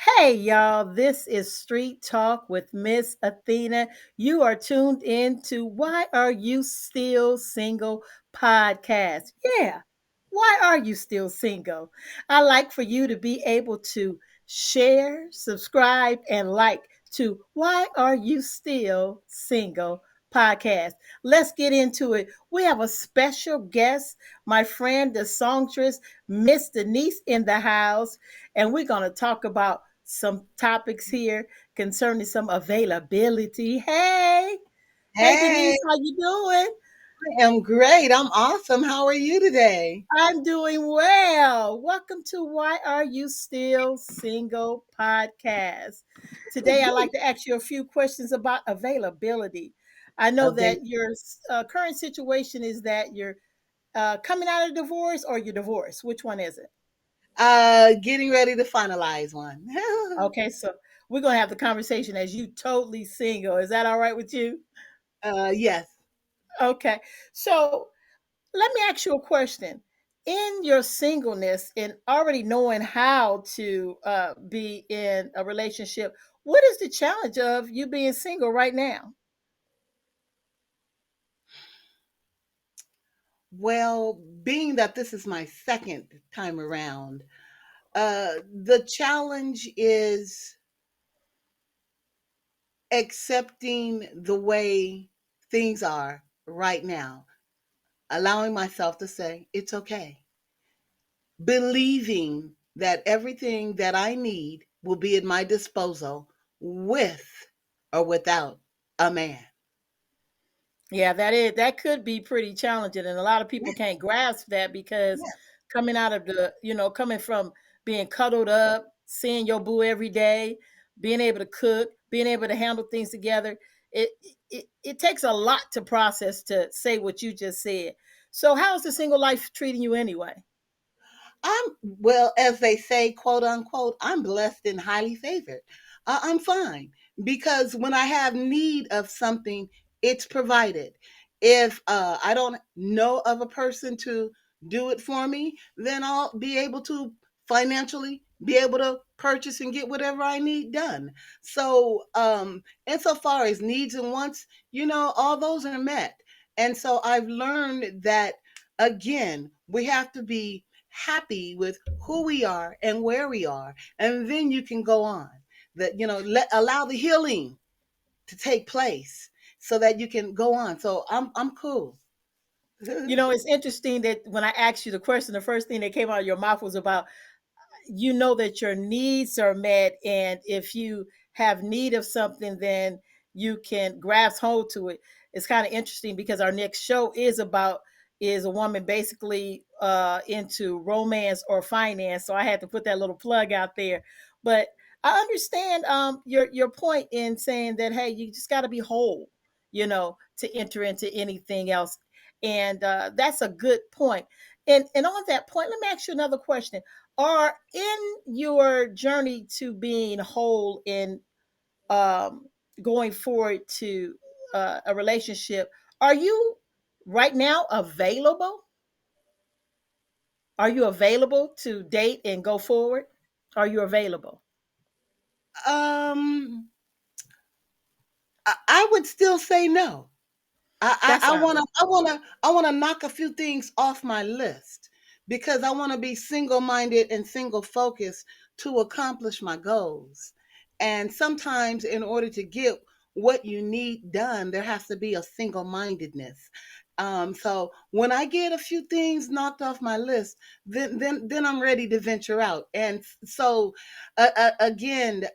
Hey, y'all, this is Street Talk with Miss Athena. You are tuned in to Why Are You Still Single podcast. Yeah, why are you still single? I like for you to be able to share, subscribe, and like to Why Are You Still Single podcast. Let's get into it. We have a special guest, my friend, the songstress, Miss Denise, in the house, and we're going to talk about some topics here concerning some availability. Hey Hey, Denise, how you doing? I am great. I'm awesome. How are you today? I'm doing well. Welcome to Why Are You Still Single podcast. Today, I'd like to ask you a few questions about availability. I know Avail- that your current situation is that you're coming out of divorce or you're divorced. Which one is it? Getting ready to finalize one. Okay, so we're going to have the conversation as you totally single. Is that all right with you? Yes. Okay. So let me ask you a question. In your singleness and already knowing how to be in a relationship, what is the challenge of you being single right now? Well, being that this is my second time around, the challenge is accepting the way things are right now, allowing myself to say, it's okay, believing that everything that I need will be at my disposal with or without a man. Yeah, that could be pretty challenging, and a lot of people can't grasp that because Yeah. coming out of coming from being cuddled up, seeing your boo every day, being able to cook, being able to handle things together, it it takes a lot to process to say what you just said. So, how's the single life treating you anyway? Well, as they say, quote unquote, I'm blessed and highly favored. I'm fine because when I have need of something, it's provided. If I don't know of a person to do it for me, then I'll be able to financially be able to purchase and get whatever I need done. So, insofar as needs and wants, all those are met. And so I've learned that again, we have to be happy with who we are and where we are, and then you can go on. That allow the healing to take place so that you can go on. So I'm cool. It's interesting that when I asked you the question, the first thing that came out of your mouth was about that your needs are met, and if you have need of something, then you can grasp hold to it. It's kind of interesting because our next show is a woman basically into romance or finance, so I had to put that little plug out there. But I understand your point in saying that, hey, you just got to be whole, to enter into anything else, and that's a good point. And on that point, let me ask you another question. Are in your journey to being whole in um, going forward to a relationship, are you right now available? Are you available to date and go forward? Are you available? um I would still say no. That's all right. I wanna knock a few things off my list because I want to be single minded and single focused to accomplish my goals. And sometimes, in order to get what you need done, there has to be a single mindedness. So when I get a few things knocked off my list, then I'm ready to venture out. And so, again,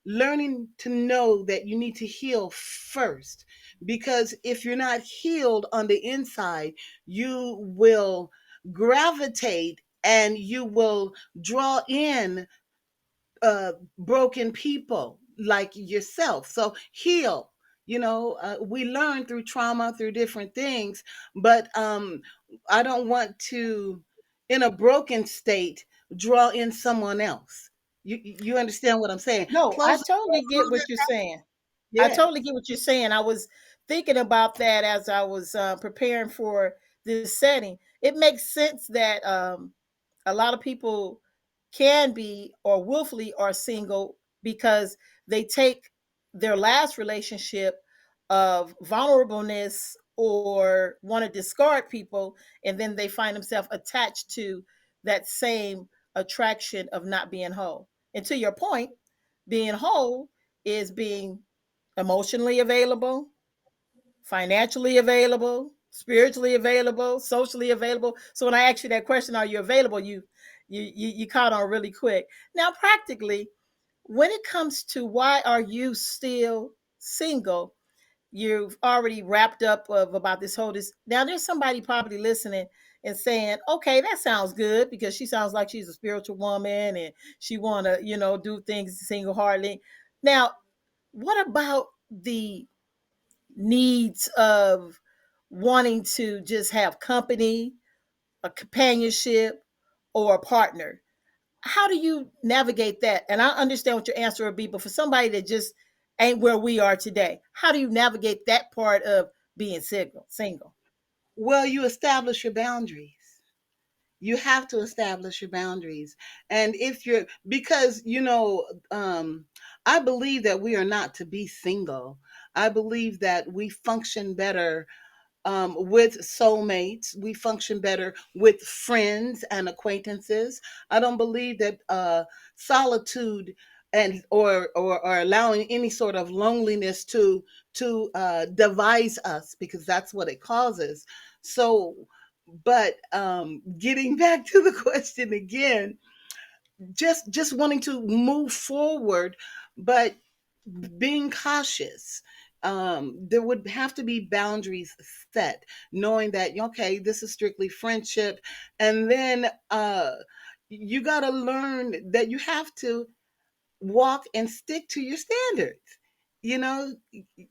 learning to know that you need to heal first, because if you're not healed on the inside, you will gravitate and you will draw in broken people like yourself. So heal. We learn through trauma, through different things, but I don't want to, in a broken state, draw in someone else. You understand what I'm saying? No, I Close. totally get what you're saying. I totally Yes. get what you're saying. I was thinking about that as I was preparing for this setting. It makes sense that a lot of people can be or willfully are single because they take their last relationship of vulnerableness or want to discard people, and then they find themselves attached to that same attraction of not being whole. And to your point, being whole is being emotionally available, financially available, spiritually available, socially available. So when I ask you that question, are you available? You caught on really quick. Now, practically, when it comes to why are you still single, you've already wrapped up of about this whole this. Now, there's somebody probably listening and saying, "Okay, that sounds good," because she sounds like she's a spiritual woman and she want to, do things single heartedly. Now, what about the needs of wanting to just have company, a companionship, or a partner? How do you navigate that? And I understand what your answer would be, but for somebody that just ain't where we are today, how do you navigate that part of being single? Single. Well, you establish your boundaries. You have to establish your boundaries. And if you're, because, I believe that we are not to be single. I believe that we function better with soulmates. We function better with friends and acquaintances. I don't believe that solitude and or allowing any sort of loneliness to devise us, because that's what it causes. So, but getting back to the question again, just wanting to move forward, but being cautious. There would have to be boundaries set, knowing that, okay, this is strictly friendship. And then you got to learn that you have to walk and stick to your standards. You know,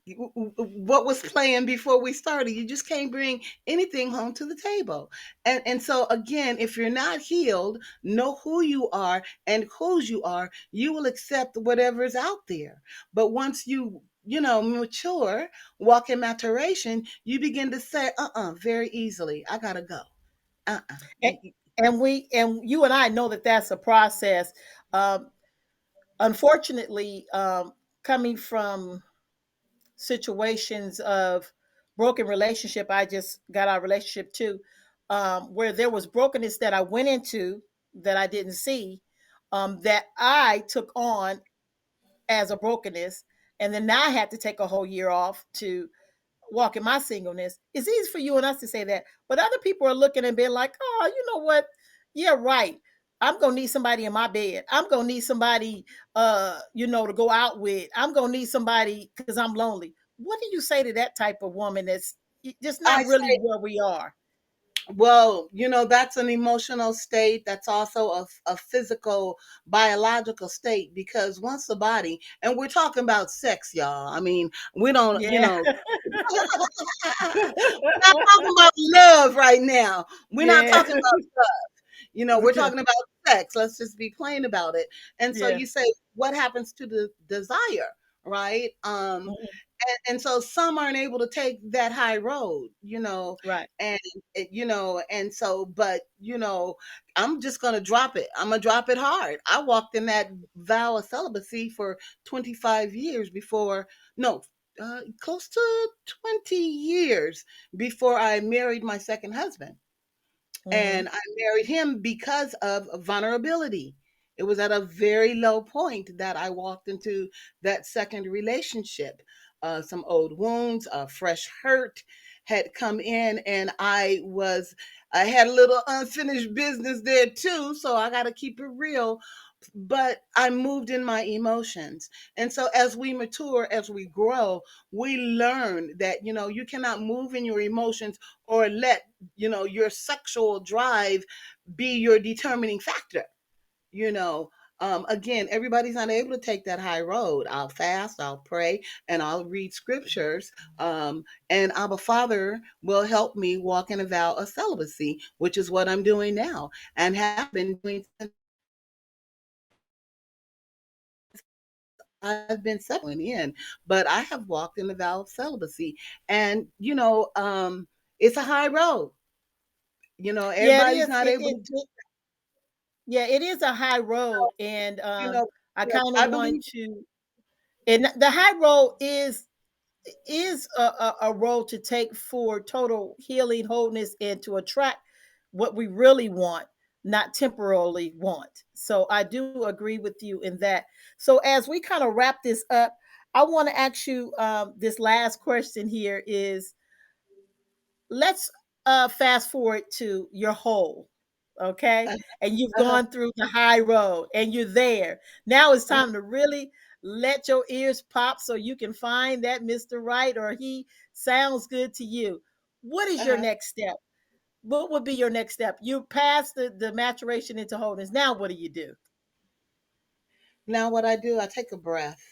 what was playing before we started, you just can't bring anything home to the table. And so again, if you're not healed, know who you are and whose you are, you will accept whatever's out there. But once you mature, walk in maturation, you begin to say, very easily, I gotta go. Uh-uh. And, and you and I know that that's a process. Um, Unfortunately, coming from situations of broken relationship, I just got out of relationship too, where there was brokenness that I went into that I didn't see, that I took on as a brokenness, and then now I had to take a whole year off to walk in my singleness. It's easy for you and us to say that, but other people are looking and being like, "Oh, you know what? Yeah, right. I'm gonna need somebody in my bed. I'm gonna need somebody, to go out with. I'm gonna need somebody because I'm lonely." What do you say to that type of woman that's just I not really say, where we are? well, that's an emotional state. That's also a physical, biological state, because once the body, and we're talking about sex, y'all. I mean, we don't, Yeah, we're not talking about love right now. We're not yeah, talking about we're talking about sex. Let's just be plain about it. And so yeah. you say, what happens to the desire, right? Mhm. And so some aren't able to take that high road, Right. and and so, but I'm just gonna drop it. I'm gonna drop it hard. I walked in that vow of celibacy for 25 years before, no, close to 20 years before I married my second husband. Hmm. And I married him because of vulnerability. It was at a very low point that I walked into that second relationship. Some old wounds, a fresh hurt had come in, and I had a little unfinished business there too. So I got to keep it real. But I moved in my emotions. And so as we mature, as we grow, we learn that, you cannot move in your emotions or let, your sexual drive be your determining factor. You know, again, everybody's not able to take that high road. I'll fast, I'll pray, and I'll read scriptures. And Abba Father will help me walk in a vow of celibacy, which is what I'm doing now and have been doing since I've been settling in. But I have walked in the vow of celibacy. And, it's a high road. Yeah, it Everybody's is. not able to do. Yeah, it is a high road, and You know, I yes, kind of I want believe. to. And the high road is a road to take for total healing, wholeness, and to attract what we really want, not temporarily want. So I do agree with you in that. So as we kind of wrap this up, I want to ask you this last question here is let's fast forward to your whole, okay? Uh, And you've uh-huh, gone through the high road and you're there. Now it's uh-huh, time to really let your ears pop so you can find that Mr. Right or he sounds good to you. What is your uh-huh. next step? What would be your next step? You passed the maturation into wholeness. Now what do you do? Now, what I do, I take a breath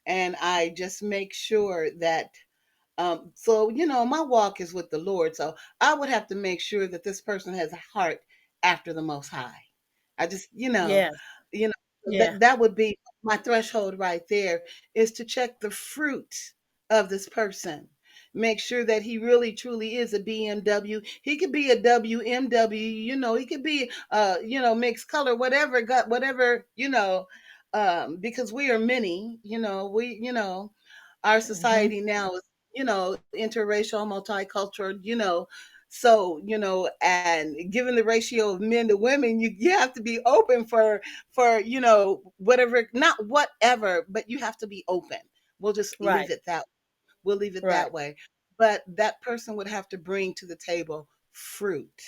and I just make sure that so my walk is with the Lord, so I would have to make sure that this person has a heart after the Most High. I just, Yes. you know, Yeah. that would be my threshold right there, is to check the fruit of this person. Make sure that he really truly is a BMW. He could be a WMW, he could be mixed color, whatever, got whatever, because we are many, our Hmm. society now is, interracial, multicultural, so, and given the ratio of men to women, you have to be open for, whatever, not whatever, but you have to be open. We'll just leave Right. it that we'll leave it Right. that way. But that person would have to bring to the table fruit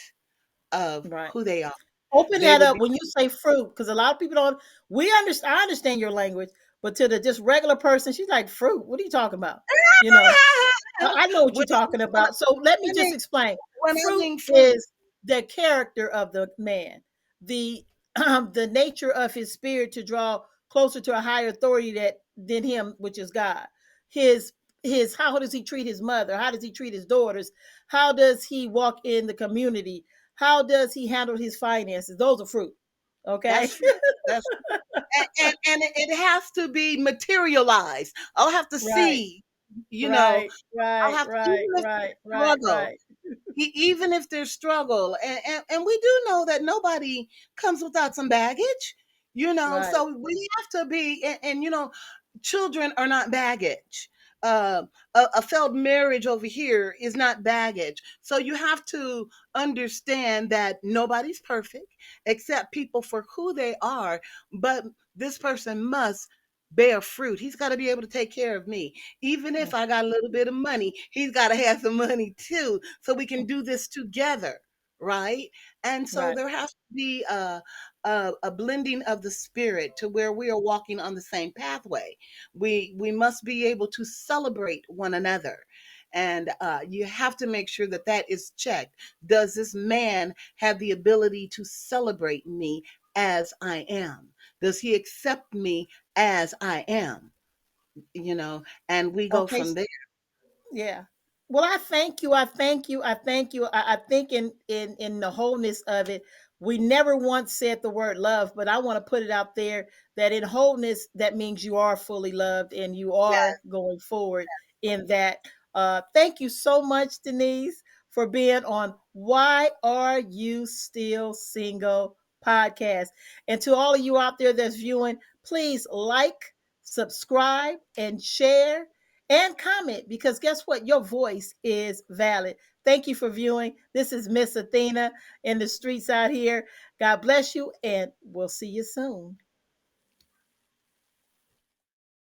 of Right. who they are. Open They that would up be when you say fruit, because a lot of people don't. We understand. I understand your language, but to the just regular person, she's like fruit. What are you talking about? You know. I know what you're when, talking when, about. So let me I just mean, explain. when I Fruit mean fruit, is the character of the man, the the nature of his spirit to draw closer to a higher authority that than him, which is God. His his how does he treat his mother? How does he treat his daughters? How does he walk in the community? How does he handle his finances? Those are fruit. Okay. that's fruit. That's and it has to be materialized. I'll have to Right. see, you know, Right. I'll Right. have to, even Right. if there's Right. Right. struggle, Right. even if there's struggle, and we do know that nobody comes without some baggage, Right. so we have to be, and children are not baggage. A failed marriage over here is not baggage. So you have to understand that nobody's perfect except people for who they are. But this person must bear fruit. He's got to be able to take care of me. Even if I got a little bit of money, he's got to have some money too, so we can do this together. Right. And so Right. there has to be a blending of the spirit to where we are walking on the same pathway. We must be able to celebrate one another, and you have to make sure that that is checked. Does this man have the ability to celebrate me as I am? Does he accept me as I am? And we go Okay. from there. Yeah. Well, I thank you. I thank you. I thank you. I think in the wholeness of it, we never once said the word love, but I want to put it out there that in wholeness, that means you are fully loved and you Yes. are going forward in that. Thank you so much, Denise, for being on Why Are You Still Single podcast. And to all of you out there that's viewing, please like, subscribe, and share and comment because guess what? Your voice is valid. Thank you for viewing. This is Miss Athena in the streets out here. God bless you, and we'll see you soon.